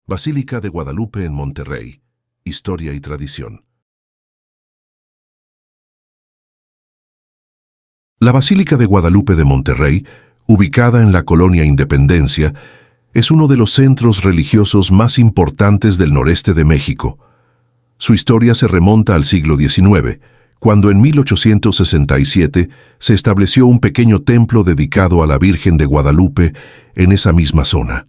Basílica de Guadalupe en Monterrey. Historia y tradición. La Basílica de Guadalupe de Monterrey, ubicada en la colonia Independencia, es uno de los centros religiosos más importantes del noreste de México. Su historia se remonta al siglo XIX, cuando en 1867 se estableció un pequeño templo dedicado a la Virgen de Guadalupe en esa misma zona.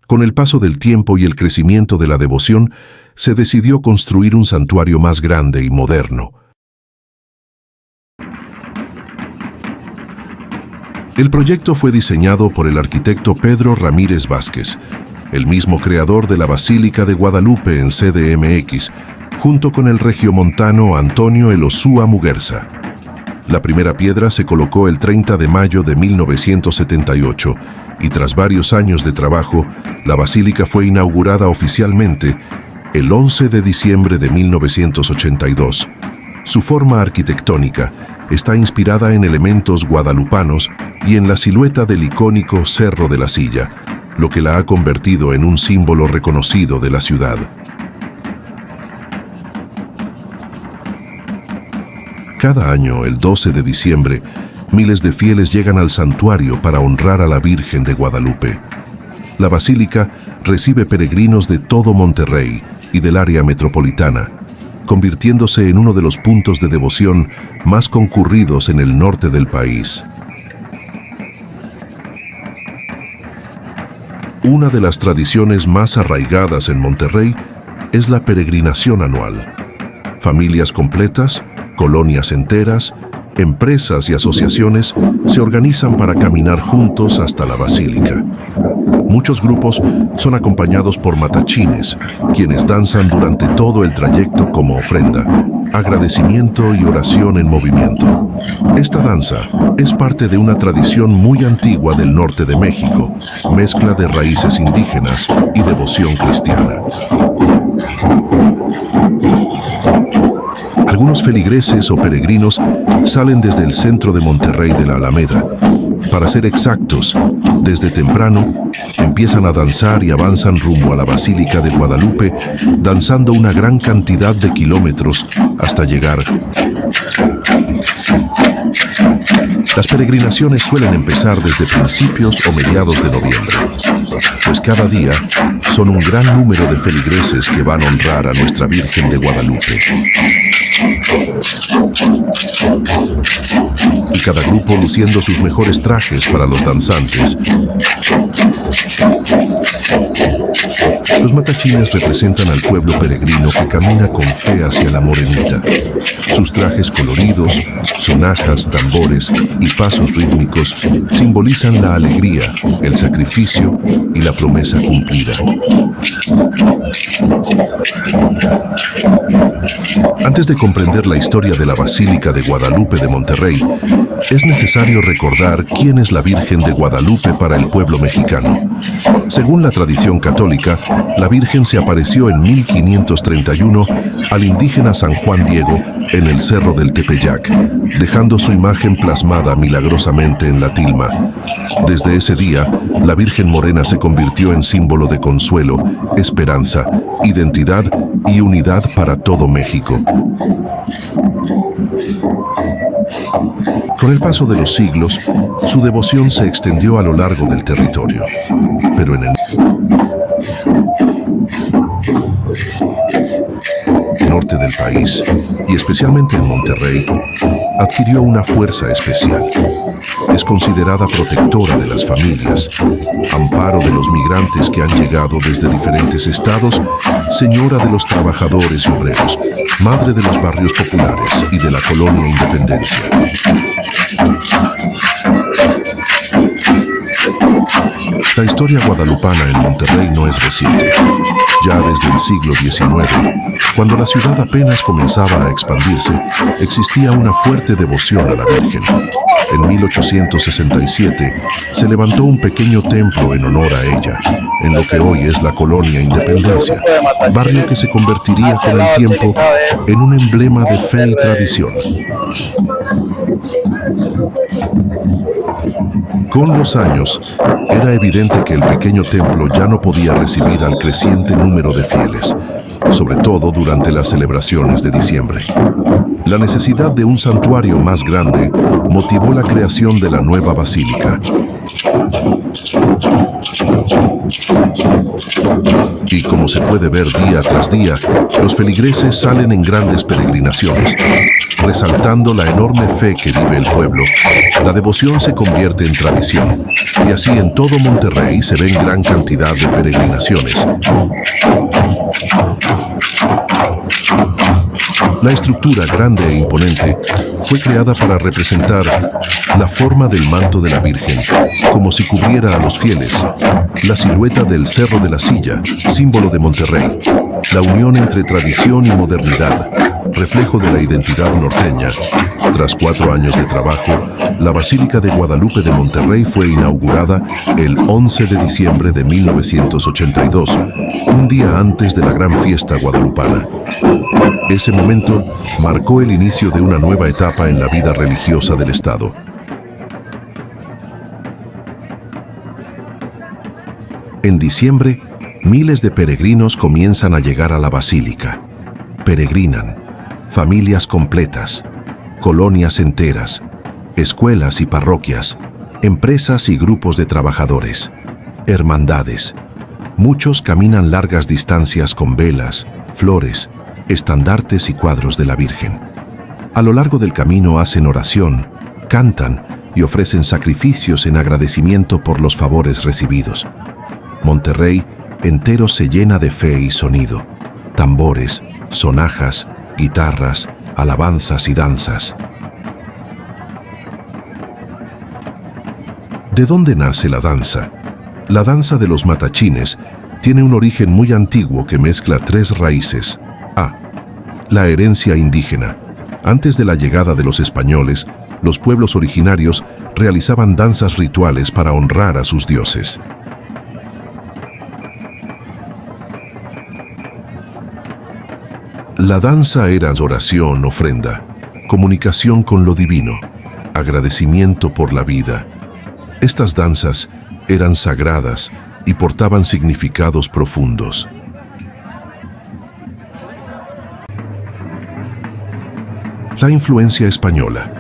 Con el paso del tiempo y el crecimiento de la devoción, se decidió construir un santuario más grande y moderno. El proyecto fue diseñado por el arquitecto Pedro Ramírez Vázquez, el mismo creador de la Basílica de Guadalupe en CDMX, junto con el regiomontano Antonio Elosúa Muguerza. La primera piedra se colocó el 30 de mayo de 1978 y tras varios años de trabajo, la basílica fue inaugurada oficialmente el 11 de diciembre de 1982. Su forma arquitectónica está inspirada en elementos guadalupanos y en la silueta del icónico Cerro de la Silla, lo que la ha convertido en un símbolo reconocido de la ciudad. Cada año, el 12 de diciembre, miles de fieles llegan al santuario para honrar a la Virgen de Guadalupe. La basílica recibe peregrinos de todo Monterrey y del área metropolitana, convirtiéndose en uno de los puntos de devoción más concurridos en el norte del país. Una de las tradiciones más arraigadas en Monterrey es la peregrinación anual. Familias completas, colonias enteras, empresas y asociaciones se organizan para caminar juntos hasta la basílica. Muchos grupos son acompañados por matachines, quienes danzan durante todo el trayecto como ofrenda, agradecimiento y oración en movimiento. Esta danza es parte de una tradición muy antigua del norte de México, mezcla de raíces indígenas y devoción cristiana. Algunos feligreses o peregrinos salen desde el centro de Monterrey de la Alameda. Para ser exactos, desde temprano empiezan a danzar y avanzan rumbo a la Basílica de Guadalupe, danzando una gran cantidad de kilómetros hasta llegar. Las peregrinaciones suelen empezar desde principios o mediados de noviembre, pues cada día son un gran número de feligreses que van a honrar a nuestra Virgen de Guadalupe. Y cada grupo luciendo sus mejores trajes para los danzantes. Los matachines representan al pueblo peregrino que camina con fe hacia la morenita. Sus trajes coloridos, sonajas, tambores y pasos rítmicos simbolizan la alegría, el sacrificio y la promesa cumplida. Antes de comprender la historia de la Basílica de Guadalupe de Monterrey, es necesario recordar quién es la Virgen de Guadalupe para el pueblo mexicano. Según la tradición católica, la Virgen se apareció en 1531 al indígena San Juan Diego en el Cerro del Tepeyac, dejando su imagen plasmada milagrosamente en la tilma. Desde ese día, la Virgen Morena se convirtió en símbolo de consuelo, esperanza, identidad y unidad para todo México. Con el paso de los siglos, su devoción se extendió a lo largo del territorio, pero en el norte del país, y especialmente en Monterrey, adquirió una fuerza especial. Es considerada protectora de las familias, amparo de los migrantes que han llegado desde diferentes estados, señora de los trabajadores y obreros, madre de los barrios populares y de la colonia Independencia. La historia guadalupana en Monterrey no es reciente. Ya desde el siglo XIX, cuando la ciudad apenas comenzaba a expandirse, existía una fuerte devoción a la Virgen. En 1867 se levantó un pequeño templo en honor a ella, en lo que hoy es la colonia Independencia, barrio que se convertiría con el tiempo en un emblema de fe y tradición. Con los años, era evidente que el pequeño templo ya no podía recibir al creciente número de fieles, sobre todo durante las celebraciones de diciembre. La necesidad de un santuario más grande motivó la creación de la nueva basílica. Y como se puede ver día tras día, los feligreses salen en grandes peregrinaciones. Resaltando la enorme fe que vive el pueblo, la devoción se convierte en tradición, y así en todo Monterrey se ven gran cantidad de peregrinaciones. La estructura grande e imponente fue creada para representar la forma del manto de la Virgen, como si cubriera a los fieles, la silueta del Cerro de la Silla, símbolo de Monterrey, la unión entre tradición y modernidad, reflejo de la identidad norteña. Tras 4 años de trabajo, la Basílica de Guadalupe de Monterrey fue inaugurada el 11 de diciembre de 1982, un día antes de la gran fiesta guadalupana. Ese momento marcó el inicio de una nueva etapa en la vida religiosa del Estado. En diciembre, miles de peregrinos comienzan a llegar a la Basílica. Peregrinan familias completas, colonias enteras, escuelas y parroquias, empresas y grupos de trabajadores, hermandades. Muchos caminan largas distancias con velas, flores, estandartes y cuadros de la Virgen. A lo largo del camino hacen oración, cantan y ofrecen sacrificios en agradecimiento por los favores recibidos. Monterrey entero se llena de fe y sonido, tambores, sonajas, guitarras, alabanzas y danzas. ¿De dónde nace la danza? La danza de los matachines tiene un origen muy antiguo que mezcla 3 raíces. A. La herencia indígena. Antes de la llegada de los españoles, los pueblos originarios realizaban danzas rituales para honrar a sus dioses. La danza era oración, ofrenda, comunicación con lo divino, agradecimiento por la vida. Estas danzas eran sagradas y portaban significados profundos. La influencia española.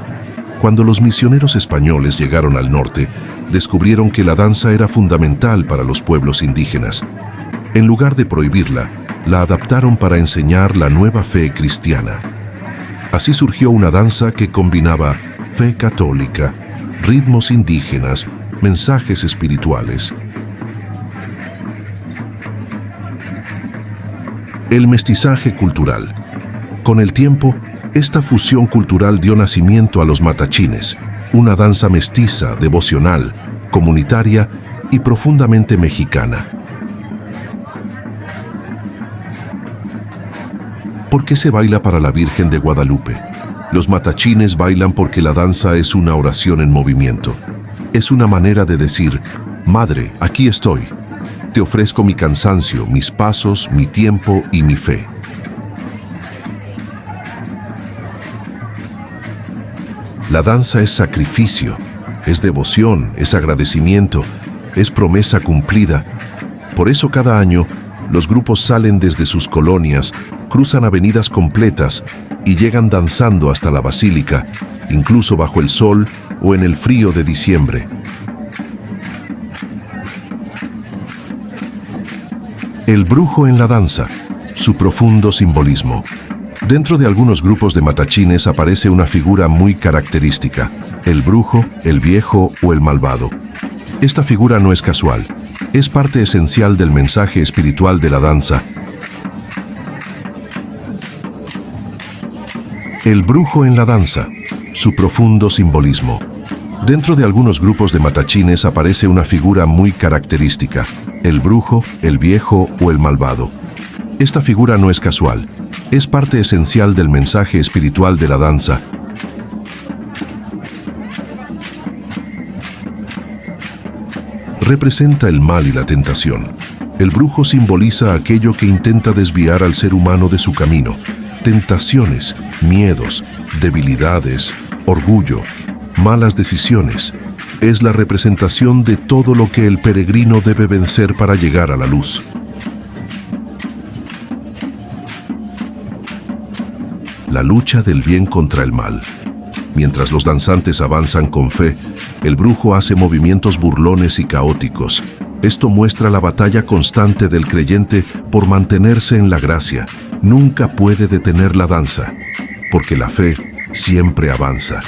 Cuando los misioneros españoles llegaron al norte, descubrieron que la danza era fundamental para los pueblos indígenas. En lugar de prohibirla, la adaptaron para enseñar la nueva fe cristiana. Así surgió una danza que combinaba fe católica, ritmos indígenas, mensajes espirituales. El mestizaje cultural. Con el tiempo, esta fusión cultural dio nacimiento a los matachines, una danza mestiza, devocional, comunitaria y profundamente mexicana. ¿Por qué se baila para la Virgen de Guadalupe? Los matachines bailan porque la danza es una oración en movimiento. Es una manera de decir, Madre, aquí estoy. Te ofrezco mi cansancio, mis pasos, mi tiempo y mi fe. La danza es sacrificio, es devoción, es agradecimiento, es promesa cumplida. Por eso cada año, los grupos salen desde sus colonias, cruzan avenidas completas y llegan danzando hasta la basílica, incluso bajo el sol o en el frío de diciembre. El brujo en la danza, su profundo simbolismo. Dentro de algunos grupos de matachines aparece una figura muy característica, el brujo, el viejo o el malvado. Esta figura no es casual, es parte esencial del mensaje espiritual de la danza. El brujo en la danza, su profundo simbolismo. Dentro de algunos grupos de matachines aparece una figura muy característica, el brujo, el viejo o el malvado. Esta figura no es casual, es parte esencial del mensaje espiritual de la danza. Representa el mal y la tentación. El brujo simboliza aquello que intenta desviar al ser humano de su camino. Tentaciones, miedos, debilidades, orgullo, malas decisiones. Es la representación de todo lo que el peregrino debe vencer para llegar a la luz. La lucha del bien contra el mal. Mientras los danzantes avanzan con fe, el brujo hace movimientos burlones y caóticos. Esto muestra la batalla constante del creyente por mantenerse en la gracia. Nunca puede detener la danza, porque la fe siempre avanza.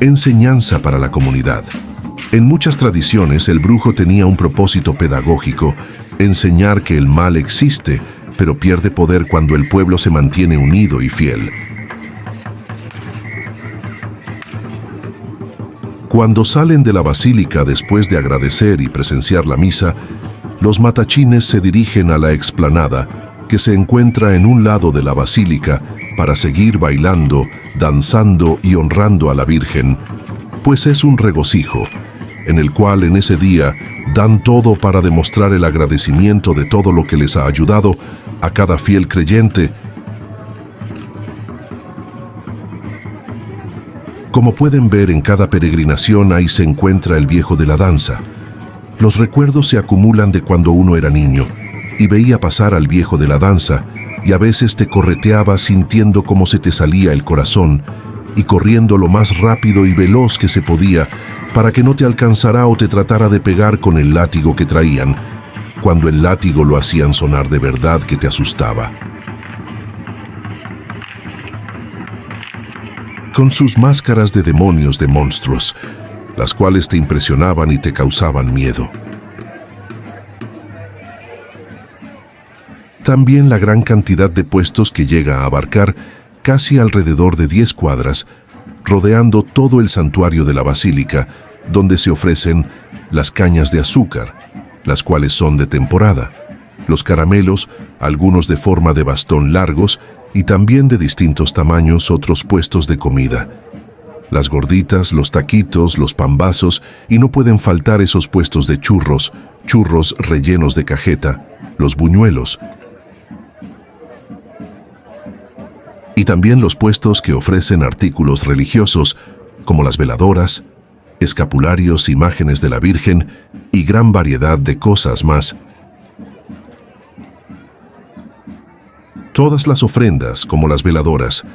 Enseñanza para la comunidad. En muchas tradiciones, el brujo tenía un propósito pedagógico: enseñar que el mal existe, pero pierde poder cuando el pueblo se mantiene unido y fiel. Cuando salen de la basílica después de agradecer y presenciar la misa, los matachines se dirigen a la explanada, que se encuentra en un lado de la basílica, para seguir bailando, danzando y honrando a la Virgen, pues es un regocijo, en el cual en ese día dan todo para demostrar el agradecimiento de todo lo que les ha ayudado a cada fiel creyente. Como pueden ver, en cada peregrinación ahí se encuentra el viejo de la danza. Los recuerdos se acumulan de cuando uno era niño y veía pasar al viejo de la danza, y a veces te correteaba sintiendo cómo se te salía el corazón y corriendo lo más rápido y veloz que se podía para que no te alcanzara o te tratara de pegar con el látigo que traían, cuando el látigo lo hacían sonar de verdad que te asustaba. Con sus máscaras de demonios, de monstruos, las cuales te impresionaban y te causaban miedo. También la gran cantidad de puestos que llega a abarcar casi alrededor de 10 cuadras, rodeando todo el santuario de la basílica, donde se ofrecen las cañas de azúcar, las cuales son de temporada, los caramelos, algunos de forma de bastón largos y también de distintos tamaños, otros puestos de comida, las gorditas, los taquitos, los pambazos, y no pueden faltar esos puestos de churros rellenos de cajeta, los buñuelos, y también los puestos que ofrecen artículos religiosos, como las veladoras, escapularios, imágenes de la Virgen y gran variedad de cosas más. Todas las ofrendas, como las veladoras,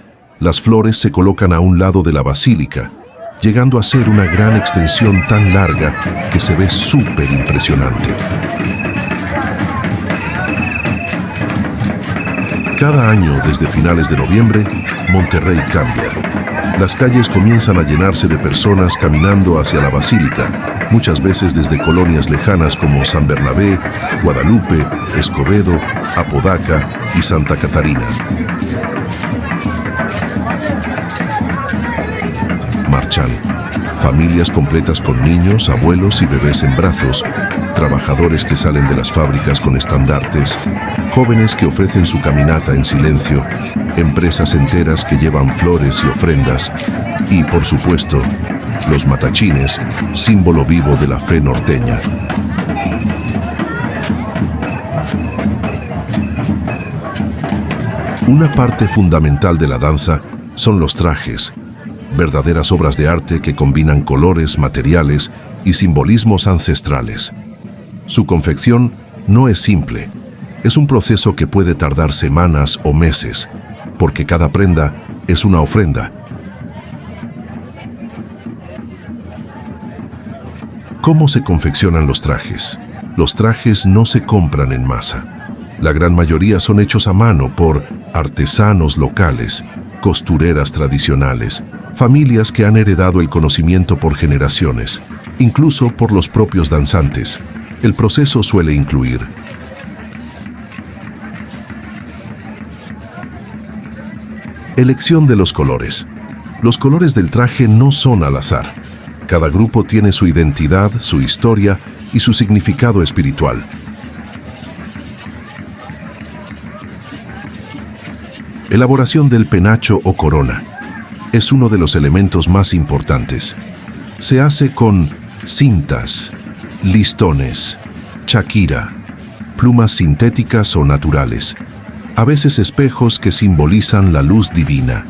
las flores se colocan a un lado de la basílica, llegando a ser una gran extensión tan larga que se ve súper impresionante. Cada año, desde finales de noviembre, Monterrey cambia. Las calles comienzan a llenarse de personas caminando hacia la basílica, muchas veces desde colonias lejanas como San Bernabé, Guadalupe, Escobedo, Apodaca y Santa Catarina. Marchan familias completas con niños, abuelos y bebés en brazos, trabajadores que salen de las fábricas con estandartes, jóvenes que ofrecen su caminata en silencio, empresas enteras que llevan flores y ofrendas, y, por supuesto, los matachines, símbolo vivo de la fe norteña. Una parte fundamental de la danza son los trajes, verdaderas obras de arte que combinan colores, materiales y simbolismos ancestrales. Su confección no es simple, es un proceso que puede tardar semanas o meses, porque cada prenda es una ofrenda. ¿Cómo se confeccionan los trajes? Los trajes no se compran en masa. La gran mayoría son hechos a mano por artesanos locales, costureras tradicionales, familias que han heredado el conocimiento por generaciones, incluso por los propios danzantes. El proceso suele incluir elección de los colores. Los colores del traje no son al azar. Cada grupo tiene su identidad, su historia y su significado espiritual. Elaboración del penacho o corona. Es uno de los elementos más importantes. Se hace con cintas, listones, chaquira, plumas sintéticas o naturales, a veces espejos que simbolizan la luz divina.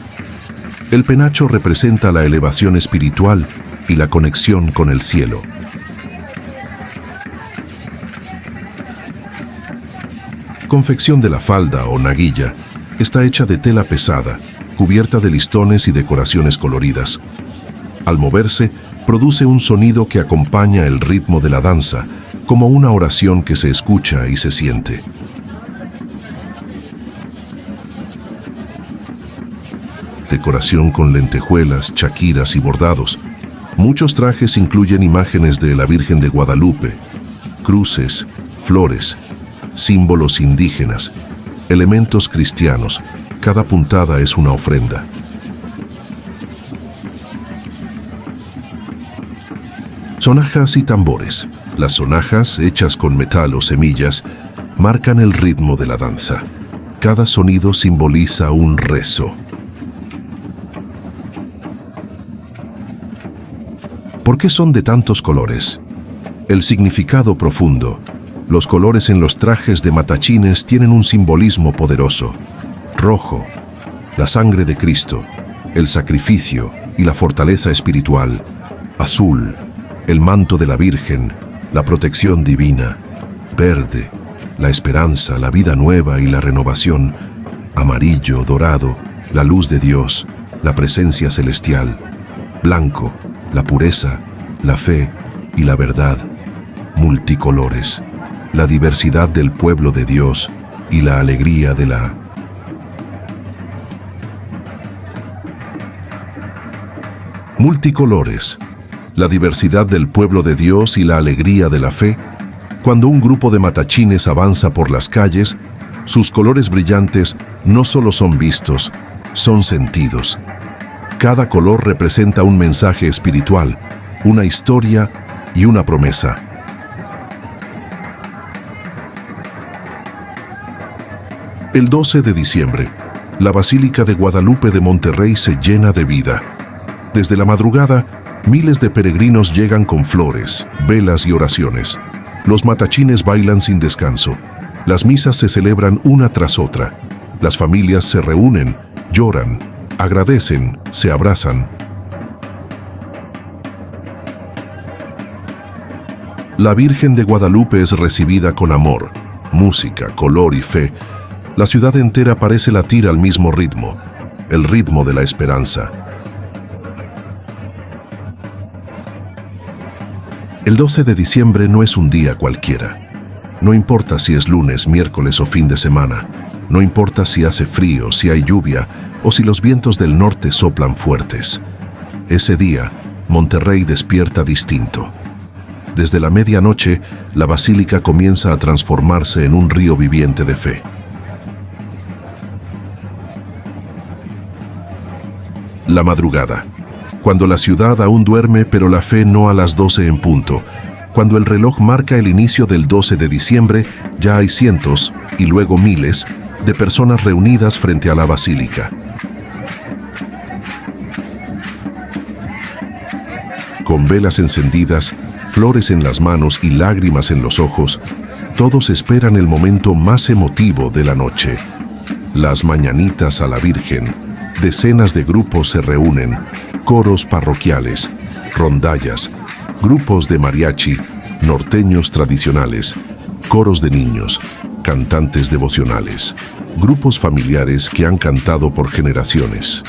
El penacho representa la elevación espiritual y la conexión con el cielo. Confección de la falda o naguilla está hecha de tela pesada, cubierta de listones y decoraciones coloridas. Al moverse, produce un sonido que acompaña el ritmo de la danza, como una oración que se escucha y se siente. Decoración con lentejuelas, chaquiras y bordados. Muchos trajes incluyen imágenes de la Virgen de Guadalupe, cruces, flores, símbolos indígenas, elementos cristianos. Cada puntada es una ofrenda. Sonajas y tambores. Las sonajas, hechas con metal o semillas, marcan el ritmo de la danza. Cada sonido simboliza un rezo. ¿Por qué son de tantos colores? El significado profundo. Los colores en los trajes de matachines tienen un simbolismo poderoso. Rojo, la sangre de Cristo, el sacrificio y la fortaleza espiritual. Azul, el manto de la Virgen, la protección divina. Verde, la esperanza, la vida nueva y la renovación. Amarillo, dorado, la luz de Dios, la presencia celestial. Blanco, la pureza, la fe y la verdad. Multicolores, la diversidad del pueblo de Dios y la alegría de la... Multicolores, la diversidad del pueblo de Dios y la alegría de la fe. Cuando un grupo de matachines avanza por las calles, sus colores brillantes no solo son vistos, son sentidos. Cada color representa un mensaje espiritual, una historia y una promesa. El 12 de diciembre, la Basílica de Guadalupe de Monterrey se llena de vida. Desde la madrugada, miles de peregrinos llegan con flores, velas y oraciones. Los matachines bailan sin descanso. Las misas se celebran una tras otra. Las familias se reúnen, lloran, agradecen, se abrazan. La Virgen de Guadalupe es recibida con amor, música, color y fe. La ciudad entera parece latir al mismo ritmo, el ritmo de la esperanza. El 12 de diciembre no es un día cualquiera. No importa si es lunes, miércoles o fin de semana. No importa si hace frío, si hay lluvia o si los vientos del norte soplan fuertes. Ese día, Monterrey despierta distinto. Desde la medianoche, la basílica comienza a transformarse en un río viviente de fe. La madrugada. Cuando la ciudad aún duerme, pero la fe no a las 12 en punto. Cuando el reloj marca el inicio del 12 de diciembre, ya hay cientos, y luego miles, de personas reunidas frente a la basílica. Con velas encendidas, flores en las manos y lágrimas en los ojos, todos esperan el momento más emotivo de la noche. Las mañanitas a la Virgen. Decenas de grupos se reúnen, coros parroquiales, rondallas, grupos de mariachi, norteños tradicionales, coros de niños, cantantes devocionales, grupos familiares que han cantado por generaciones.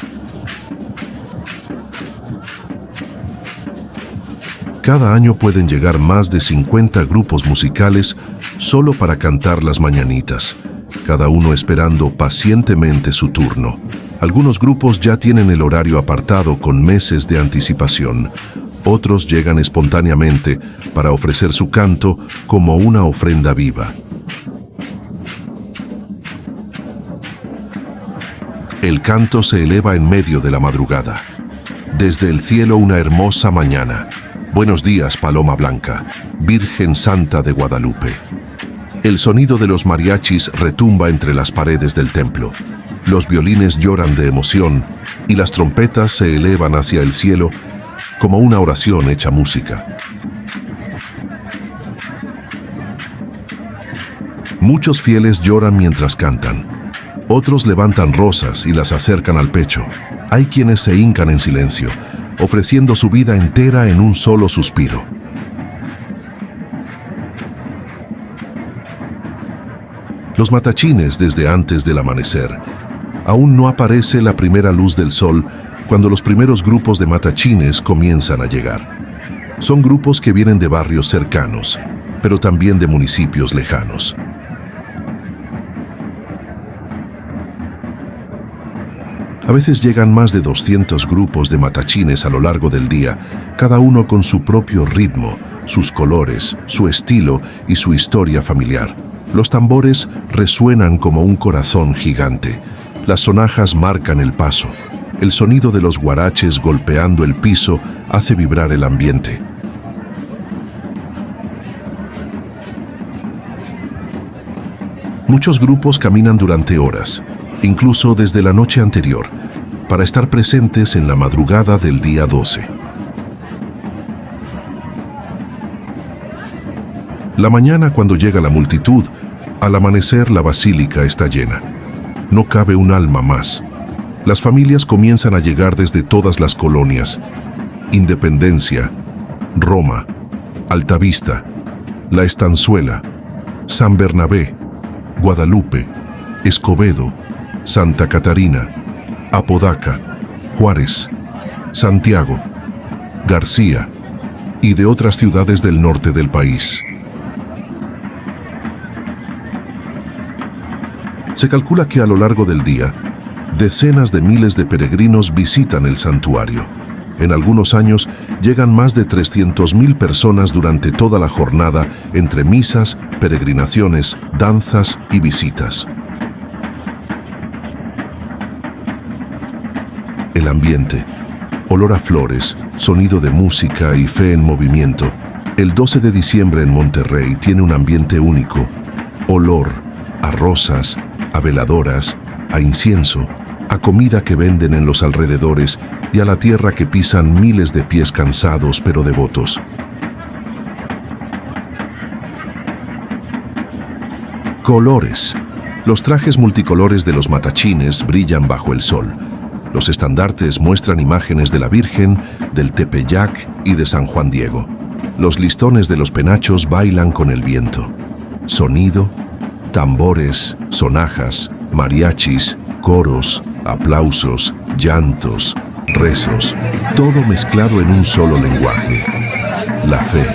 Cada año pueden llegar más de 50 grupos musicales solo para cantar las mañanitas, cada uno esperando pacientemente su turno. Algunos grupos ya tienen el horario apartado con meses de anticipación. Otros llegan espontáneamente para ofrecer su canto como una ofrenda viva. El canto se eleva en medio de la madrugada. Desde el cielo una hermosa mañana. Buenos días, Paloma Blanca, Virgen Santa de Guadalupe. El sonido de los mariachis retumba entre las paredes del templo. Los violines lloran de emoción y las trompetas se elevan hacia el cielo como una oración hecha música. Muchos fieles lloran mientras cantan. Otros levantan rosas y las acercan al pecho. Hay quienes se hincan en silencio, ofreciendo su vida entera en un solo suspiro. Los matachines desde antes del amanecer. Aún no aparece la primera luz del sol cuando los primeros grupos de matachines comienzan a llegar. Son grupos que vienen de barrios cercanos, pero también de municipios lejanos. A veces llegan más de 200 grupos de matachines a lo largo del día, cada uno con su propio ritmo, sus colores, su estilo y su historia familiar. Los tambores resuenan como un corazón gigante. Las sonajas marcan el paso. El sonido de los guaraches golpeando el piso hace vibrar el ambiente. Muchos grupos caminan durante horas, incluso desde la noche anterior, para estar presentes en la madrugada del día 12. La mañana, cuando llega la multitud, al amanecer la basílica está llena. No cabe un alma más. Las familias comienzan a llegar desde todas las colonias: Independencia, Roma, Altavista, La Estanzuela, San Bernabé, Guadalupe, Escobedo, Santa Catarina, Apodaca, Juárez, Santiago, García y de otras ciudades del norte del país. Se calcula que a lo largo del día, decenas de miles de peregrinos visitan el santuario. En algunos años llegan más de 300.000 personas durante toda la jornada entre misas, peregrinaciones, danzas y visitas. El ambiente, olor a flores, sonido de música y fe en movimiento. El 12 de diciembre en Monterrey tiene un ambiente único. Olor a rosas, a veladoras, a incienso, a comida que venden en los alrededores y a la tierra que pisan miles de pies cansados pero devotos. Colores. Los trajes multicolores de los matachines brillan bajo el sol. Los estandartes muestran imágenes de la Virgen, del Tepeyac y de San Juan Diego. Los listones de los penachos bailan con el viento. Sonido, tambores, sonajas, mariachis, coros, aplausos, llantos, rezos, todo mezclado en un solo lenguaje: la fe.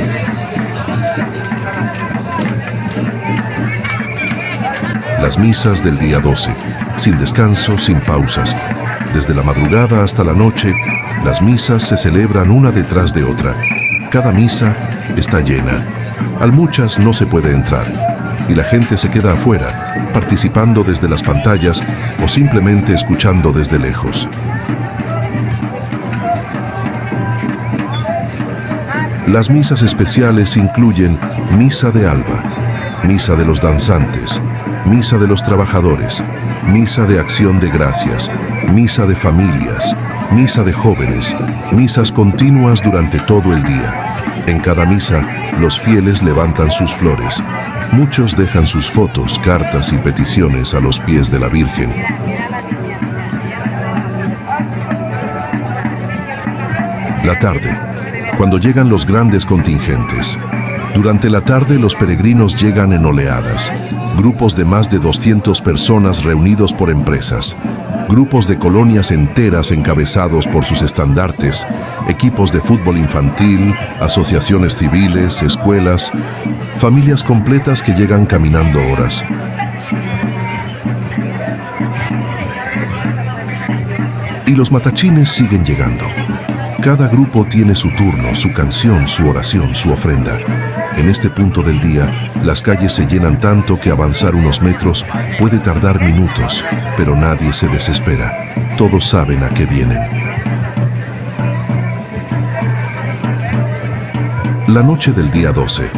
Las misas del día 12, sin descanso, sin pausas. Desde la madrugada hasta la noche, las misas se celebran una detrás de otra. Cada misa está llena. A muchas no se puede entrar y la gente se queda afuera, participando desde las pantallas o simplemente escuchando desde lejos. Las misas especiales incluyen misa de alba, misa de los danzantes, misa de los trabajadores, misa de acción de gracias, misa de familias, misa de jóvenes, misas continuas durante todo el día. En cada misa, los fieles levantan sus flores. Muchos dejan sus fotos, cartas y peticiones a los pies de la Virgen. La tarde, cuando llegan los grandes contingentes. Durante la tarde los peregrinos llegan en oleadas, grupos de más de 200 personas reunidos por empresas, grupos de colonias enteras encabezados por sus estandartes, equipos de fútbol infantil, asociaciones civiles, escuelas, familias completas que llegan caminando horas. Y los matachines siguen llegando. Cada grupo tiene su turno, su canción, su oración, su ofrenda. En este punto del día, las calles se llenan tanto que avanzar unos metros puede tardar minutos, pero nadie se desespera. Todos saben a qué vienen. La noche del día 12,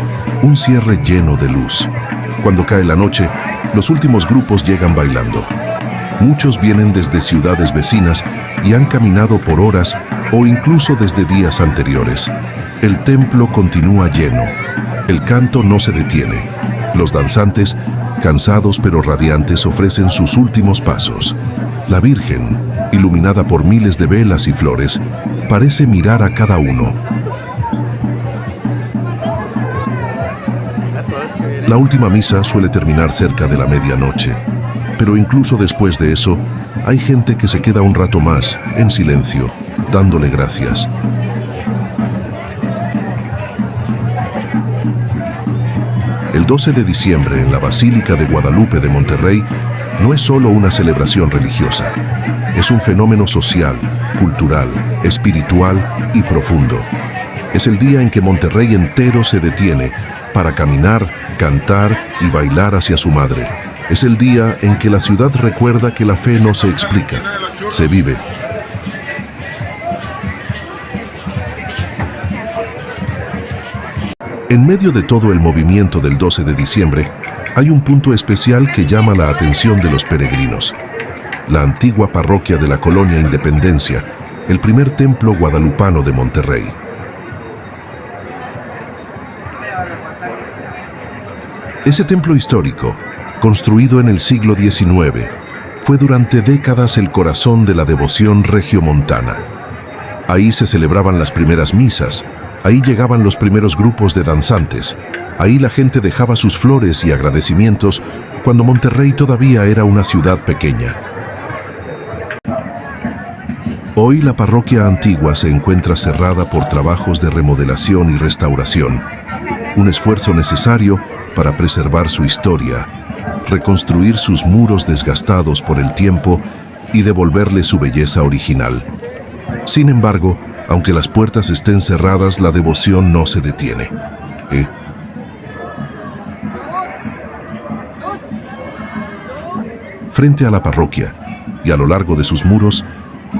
un cierre lleno de luz. Cuando cae la noche, los últimos grupos llegan bailando. Muchos vienen desde ciudades vecinas y han caminado por horas o incluso desde días anteriores. El templo continúa lleno. El canto no se detiene. Los danzantes cansados pero radiantes, ofrecen sus últimos pasos. La Virgen, iluminada por miles de velas y flores, parece mirar a cada uno. La última misa suele terminar cerca de la medianoche, pero incluso después de eso, hay gente que se queda un rato más, en silencio, dándole gracias. El 12 de diciembre, en la Basílica de Guadalupe de Monterrey, no es solo una celebración religiosa. Es un fenómeno social, cultural, espiritual y profundo. Es el día en que Monterrey entero se detiene para caminar, cantar y bailar hacia su madre. Es el día en que la ciudad recuerda que la fe no se explica, se vive. En medio de todo el movimiento del 12 de diciembre, hay un punto especial que llama la atención de los peregrinos. La antigua parroquia de la Colonia Independencia, el primer templo guadalupano de Monterrey. Ese templo histórico, construido en el siglo XIX, fue durante décadas el corazón de la devoción regiomontana. Ahí se celebraban las primeras misas, ahí llegaban los primeros grupos de danzantes, ahí la gente dejaba sus flores y agradecimientos cuando Monterrey todavía era una ciudad pequeña. Hoy la parroquia antigua se encuentra cerrada por trabajos de remodelación y restauración, un esfuerzo necesario para preservar su historia, reconstruir sus muros desgastados por el tiempo y devolverle su belleza original. Sin embargo, aunque las puertas estén cerradas, la devoción no se detiene. Frente a la parroquia y a lo largo de sus muros,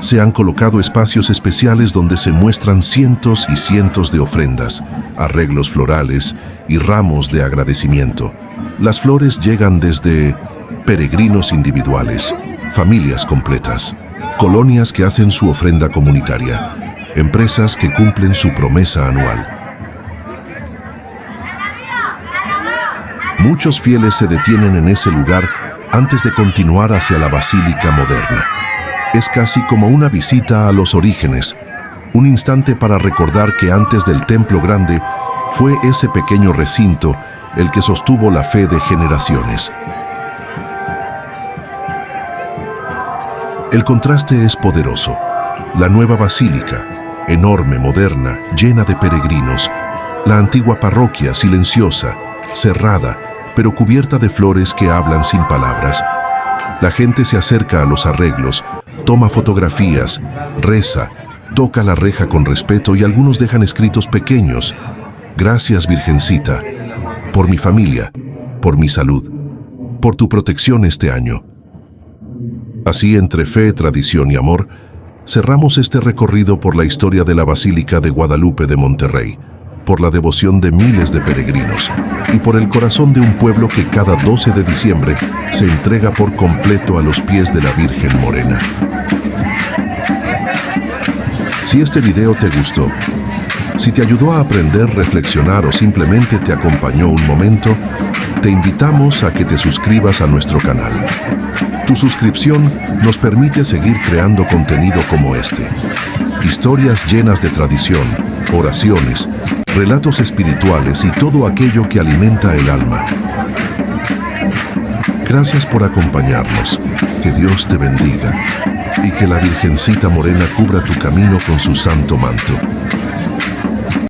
se han colocado espacios especiales donde se muestran cientos y cientos de ofrendas, arreglos florales y ramos de agradecimiento. Las flores llegan desde peregrinos individuales, familias completas, colonias que hacen su ofrenda comunitaria, empresas que cumplen su promesa anual. Muchos fieles se detienen en ese lugar antes de continuar hacia la basílica moderna. Es casi como una visita a los orígenes, un instante para recordar que antes del templo grande fue ese pequeño recinto el que sostuvo la fe de generaciones. El contraste es poderoso. La nueva basílica, enorme, moderna, llena de peregrinos. La antigua parroquia, silenciosa, cerrada, pero cubierta de flores que hablan sin palabras. La gente se acerca a los arreglos, toma fotografías, reza, toca la reja con respeto y algunos dejan escritos pequeños. Gracias, Virgencita, por mi familia, por mi salud, por tu protección este año. Así, entre fe, tradición y amor, cerramos este recorrido por la historia de la Basílica de Guadalupe de Monterrey, por la devoción de miles de peregrinos y por el corazón de un pueblo que cada 12 de diciembre se entrega por completo a los pies de la Virgen Morena. Si este video te gustó, si te ayudó a aprender, reflexionar o simplemente te acompañó un momento, te invitamos a que te suscribas a nuestro canal. Tu suscripción nos permite seguir creando contenido como este. Historias llenas de tradición, oraciones, relatos espirituales y todo aquello que alimenta el alma. Gracias por acompañarnos. Que Dios te bendiga y que la Virgencita Morena cubra tu camino con su santo manto.